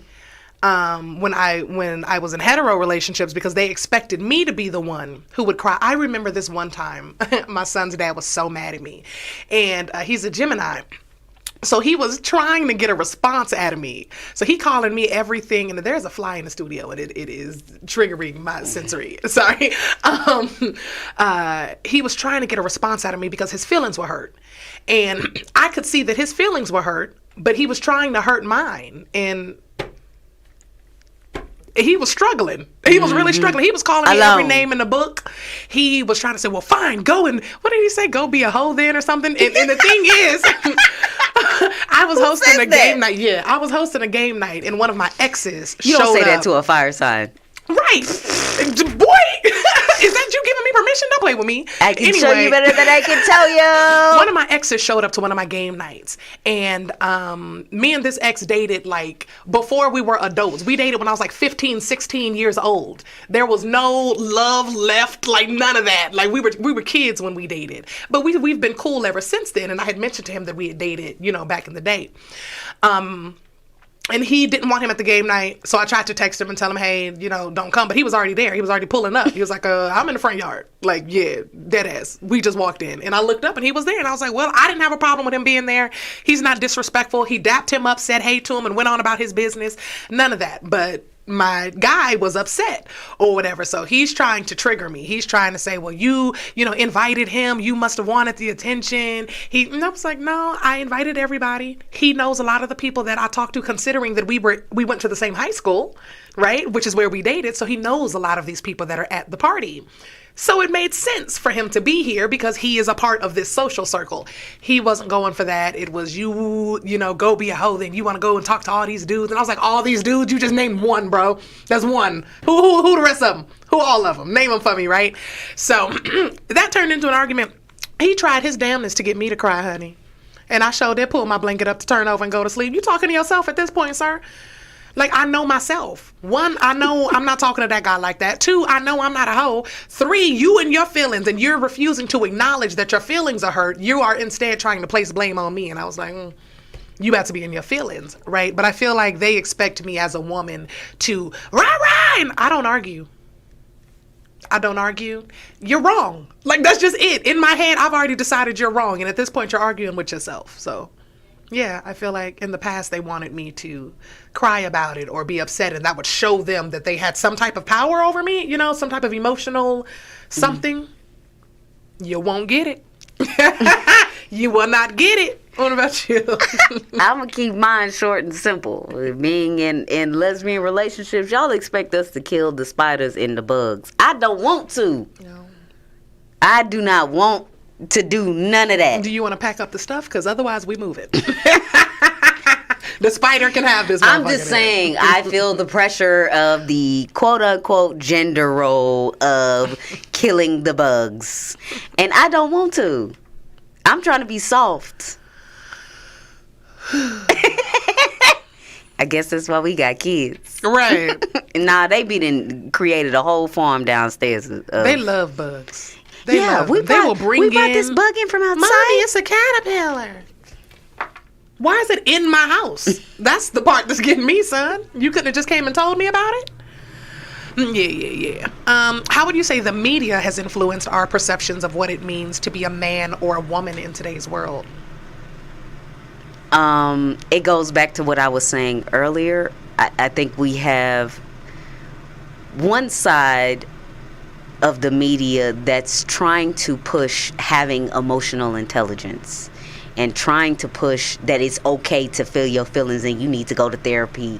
when I was in hetero relationships, because they expected me to be the one who would cry. I remember this one time, my son's dad was so mad at me, and he's a Gemini. So he was trying to get a response out of me. So he calling me everything, and there's a fly in the studio, and it is triggering my sensory. Sorry. He was trying to get a response out of me because his feelings were hurt. And I could see that his feelings were hurt, but he was trying to hurt mine. And he was struggling. He was really struggling. He was calling me every name in the book. He was trying to say, well, fine, go and, what did he say? Go be a hoe then or something? And the thing is, I was hosting a game night. Yeah, I was hosting a game night, and one of my exes showed up. You don't say that to a fire sign. Right. Boy, is that you giving me permission? Don't play with me. I can show you better than I can tell you. One of my exes showed up to one of my game nights, and me and this ex dated like before we were adults. We dated when I was like 15, 16 years old. There was no love left, like none of that. Like we were kids when we dated, but we've been cool ever since then. And I had mentioned to him that we had dated, back in the day. And he didn't want him at the game night, so I tried to text him and tell him, hey, don't come. But he was already there. He was already pulling up. He was like, I'm in the front yard. Like, yeah, dead ass. We just walked in. And I looked up, and he was there. And I was like, well, I didn't have a problem with him being there. He's not disrespectful. He dapped him up, said hey to him, and went on about his business. None of that. But my guy was upset or whatever. So he's trying to trigger me. He's trying to say, well, you invited him. You must have wanted the attention. And I was like, no, I invited everybody. He knows a lot of the people that I talked to, considering that we went to the same high school, right? Which is where we dated. So he knows a lot of these people that are at the party. So it made sense for him to be here because he is a part of this social circle. He wasn't going for that. It was you know, go be a hoe, then you want to go and talk to all these dudes. And I was like, all these dudes? You just named one, bro. That's one. Who the rest of them? Who all of them? Name them for me, right? So that turned into an argument. He tried his damnedest to get me to cry, honey. And I sure did pull my blanket up to turn over and go to sleep. You talking to yourself at this point, sir? Like, I know myself. 1, I know I'm not talking to that guy like that. 2, I know I'm not a hoe. 3, you and your feelings, and you're refusing to acknowledge that your feelings are hurt. You are instead trying to place blame on me. And I was like, you have to be in your feelings, right? But I feel like they expect me as a woman to, rah, and I don't argue. I don't argue. You're wrong. Like, that's just it. In my head, I've already decided you're wrong. And at this point, you're arguing with yourself. So, yeah, I feel like in the past, they wanted me to cry about it or be upset. And that would show them that they had some type of power over me, you know, some type of emotional something. You won't get it. You will not get it. What about you? I'm going to keep mine short and simple. Being in lesbian relationships, y'all expect us to kill the spiders and the bugs. I don't want to. No. I do not want to do none of that. Do you want to pack up the stuff? Because otherwise we move it. The spider can have this. I'm just saying, I feel the pressure of the quote-unquote gender role of killing the bugs. And I don't want to. I'm trying to be soft. I guess that's why we got kids. Right. Nah, they created a whole farm downstairs. They love bugs. They will bring this bug in from outside. Mommy, it's a caterpillar. Why is it in my house? That's the part that's getting me, son. You couldn't have just came and told me about it? Yeah. How would you say the media has influenced our perceptions of what it means to be a man or a woman in today's world? It goes back to what I was saying earlier. I think we have one side of the media that's trying to push having emotional intelligence and trying to push that it's okay to feel your feelings and you need to go to therapy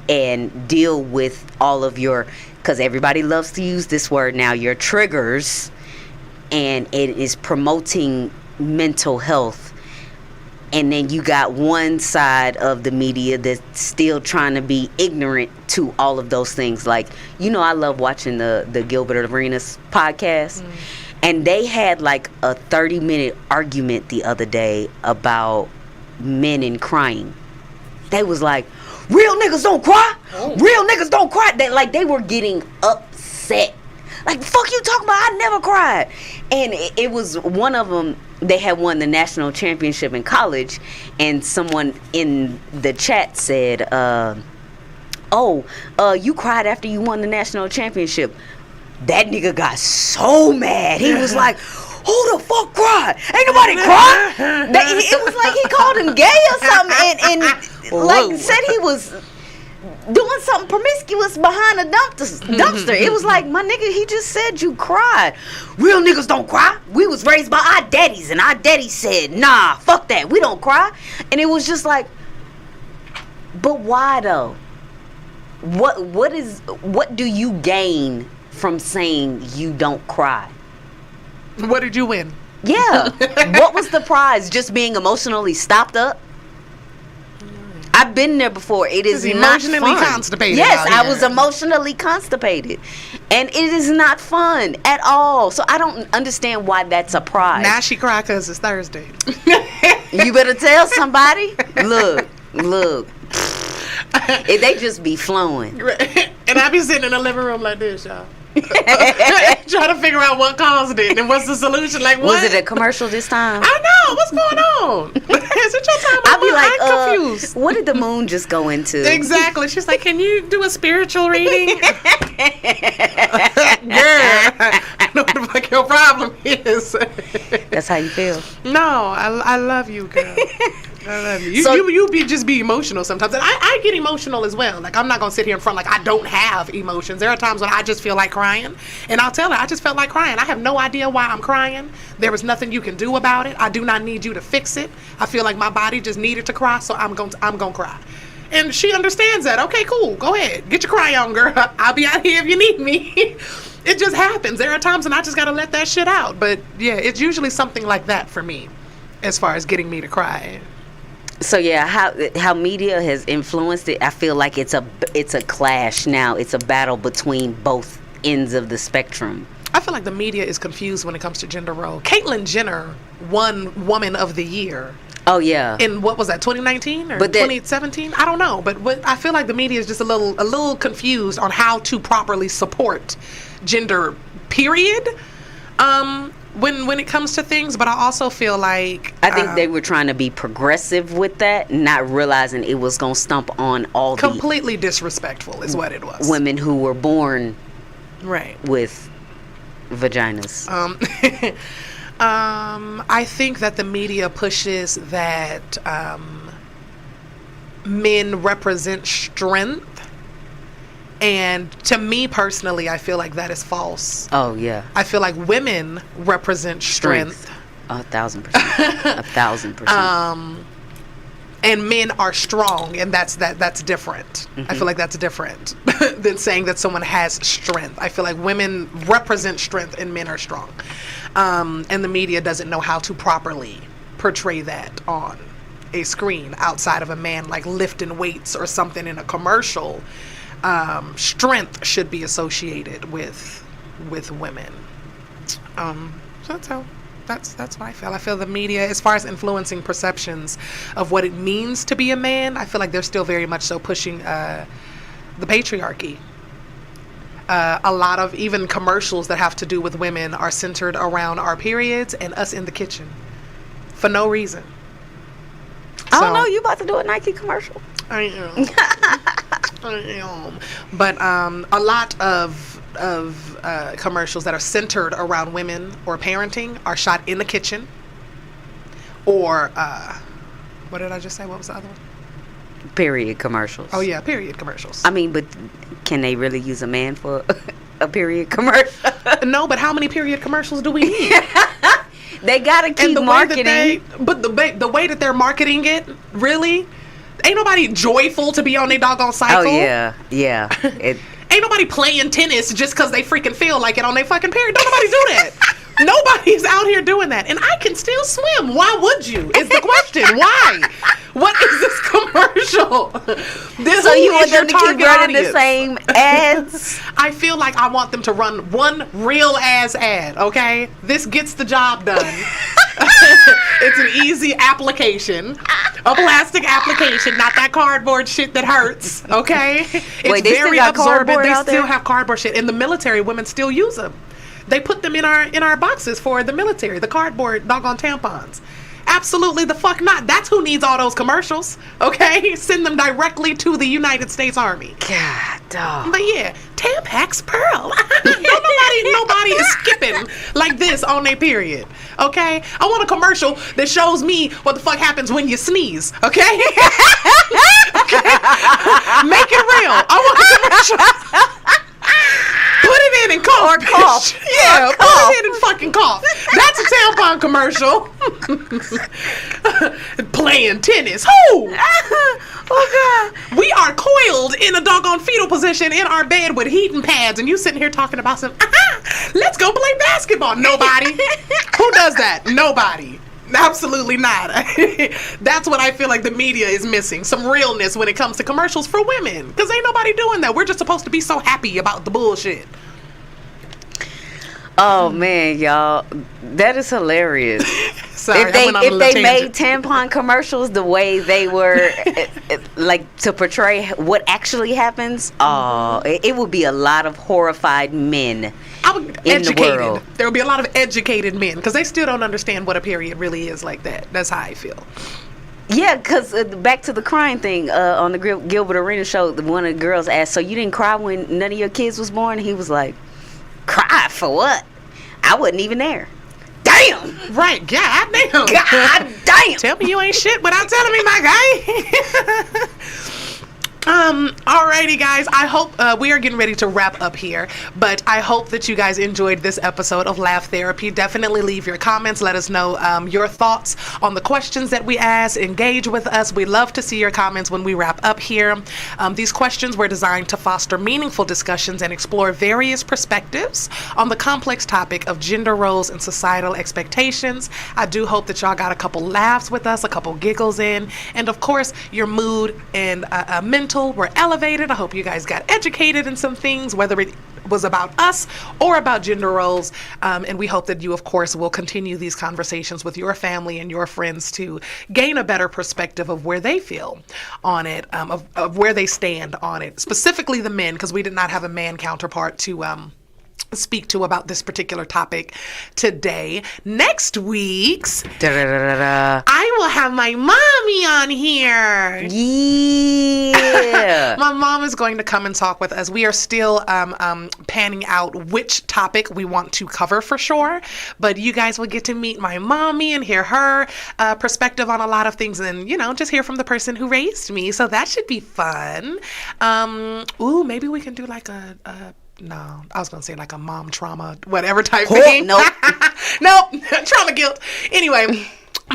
and deal with all of your, because everybody loves to use this word now, your triggers, and it is promoting mental health. And then you got one side of the media that's still trying to be ignorant to all of those things. Like, you know, I love watching the Gilbert Arenas podcast. And they had like a 30-minute argument the other day about men and crying. They was like, real niggas don't cry. Real niggas don't cry. They were getting upset. Like, fuck you talking about? I never cried. And it was one of them. They had won the national championship in college, and someone in the chat said, you cried after you won the national championship. That nigga got so mad. He was like, who the fuck cried? Ain't nobody cried. It was like he called him gay or something, and like said he was doing something promiscuous behind a dumpster. It was like, my nigga, he just said you cried. Real niggas don't cry. We was raised by our daddies, and our daddy said, nah, fuck that. We don't cry. And it was just like, but why though? What do you gain from saying you don't cry? What did you win? Yeah. What was the prize? Just being emotionally stopped up? I've been there before. It is not fun. Emotionally constipated. Yes, I was emotionally constipated. And it is not fun at all. So I don't understand why that's a prize. Now she cry because it's Thursday. You better tell somebody. Look. They just be flowing. And I be sitting in the living room like this, y'all. Trying to figure out what caused it and what's the solution. Like, what? Was it a commercial this time? I know. What's going on? Is it your time? I'll be like, I'm confused. What did the moon just go into? Exactly. She's like, can you do a spiritual reading? Girl, I know what the fuck your problem is. That's how you feel? No, I love you, girl. I love you. You just be emotional sometimes. And I get emotional as well. Like, I'm not going to sit here in front like I don't have emotions. There are times when I just feel like crying. And I'll tell her, I just felt like crying. I have no idea why I'm crying. There is nothing you can do about it. I do not need you to fix it. I feel like my body just needed to cry, so I'm going to cry. And she understands that. Okay, cool. Go ahead. Get your cry on, girl. I'll be out here if you need me. It just happens. There are times when I just got to let that shit out. But yeah, it's usually something like that for me as far as getting me to cry. So yeah, how media has influenced it, I feel like it's a clash now. It's a battle between both ends of the spectrum. I feel like the media is confused when it comes to gender role. Caitlyn Jenner won Woman of the Year. Oh yeah. In what was that, 2019 or 2017? I don't know, but I feel like the media is just a little confused on how to properly support gender. Period. When it comes to things, but I also feel like I think they were trying to be progressive with that, not realizing it was gonna stump on all completely disrespectful is what it was. Women who were born right with vaginas. I think that the media pushes that men represent strength. And to me personally, I feel like that is false. Oh, yeah. I feel like women represent strength. 1,000%. 1,000%. And men are strong, and that's different. Mm-hmm. I feel like that's different than saying that someone has strength. I feel like women represent strength and men are strong. And the media doesn't know how to properly portray that on a screen outside of a man like lifting weights or something in a commercial. Strength should be associated with women. So that's what I feel. I feel the media, as far as influencing perceptions of what it means to be a man, I feel like they're still very much so pushing the patriarchy. A lot of even commercials that have to do with women are centered around our periods and us in the kitchen for no reason. I don't know. You about to do a Nike commercial? I am. But a lot of commercials that are centered around women or parenting are shot in the kitchen. Or what did I just say? What was the other one? Period commercials. Oh yeah, period commercials. I mean, but can they really use a man for a period commercial? No, but how many period commercials do we need? They gotta keep marketing. But the way that they're marketing it, really. Ain't nobody joyful to be on their doggone cycle. Oh, yeah. Ain't nobody playing tennis just because they freaking feel like it on their fucking period. Don't nobody do that. Nobody's out here doing that. And I can still swim. Why would you? Is the question. Why? What is this commercial? So you want them to keep running the same ads? I feel like I want them to run one real ass ad, okay? This gets the job done. It's an easy application. A plastic application, not that cardboard shit that hurts, okay? It's very absorbent. They still have cardboard shit. In the military, women still use them. They put them in our boxes for the military, the cardboard doggone tampons. Absolutely the fuck not. That's who needs all those commercials, okay? Send them directly to the United States Army. God, dog. But yeah, Tampax Pearl. Nobody is skipping like this on their period, okay? I want a commercial that shows me what the fuck happens when you sneeze, okay? Okay? Make it real. I want a commercial. Put it in and cough. Or cough. Yeah, put it in and fucking cough. That's a tampon commercial. Playing tennis. Who? Oh, God. We are coiled in a doggone fetal position in our bed with heating pads, and you sitting here talking about some, let's go play basketball. Nobody. Who does that? Nobody. Absolutely not. That's what I feel like the media is missing. Some realness when it comes to commercials for women. Because ain't nobody doing that. We're just supposed to be so happy about the bullshit. Oh, man, y'all. That is hilarious. Sorry, if they made tampon commercials the way they were, like, to portray what actually happens, it would be a lot of horrified men in the world. There would be a lot of educated men because they still don't understand what a period really is like that. That's how I feel. Yeah, because back to the crying thing on the Gilbert Arenas show, one of the girls asked, so you didn't cry when none of your kids was born? He was like, cry for what? I wasn't even there. Damn. Right. God damn. God damn. Tell me you ain't shit without telling me, my guy. Alrighty, guys. I hope we are getting ready to wrap up here, but I hope that you guys enjoyed this episode of Laugh Therapy. Definitely leave your comments. Let us know your thoughts on the questions that we asked. Engage with us. We love to see your comments when we wrap up here. These questions were designed to foster meaningful discussions and explore various perspectives on the complex topic of gender roles and societal expectations. I do hope that y'all got a couple laughs with us, a couple giggles in, and of course, your mood and mental were elevated. I hope you guys got educated in some things, whether it was about us or about gender roles. And we hope that you, of course, will continue these conversations with your family and your friends to gain a better perspective of where they feel on it, of where they stand on it, specifically the men, because we did not have a man counterpart to speak to about this particular topic today. Next week's I will have my mommy on here. Yeah. My mom is going to come and talk with us. We are still panning out which topic we want to cover for sure, but you guys will get to meet my mommy and hear her perspective on a lot of things, and just hear from the person who raised me. So that should be fun. Maybe we can do like no, I was going to say like a mom trauma, whatever type thing. Nope. Nope. Trauma guilt. Anyway,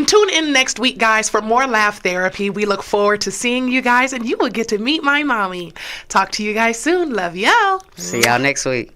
tune in next week, guys, for more Laugh Therapy. We look forward to seeing you guys, and you will get to meet my mommy. Talk to you guys soon. Love y'all. See y'all next week.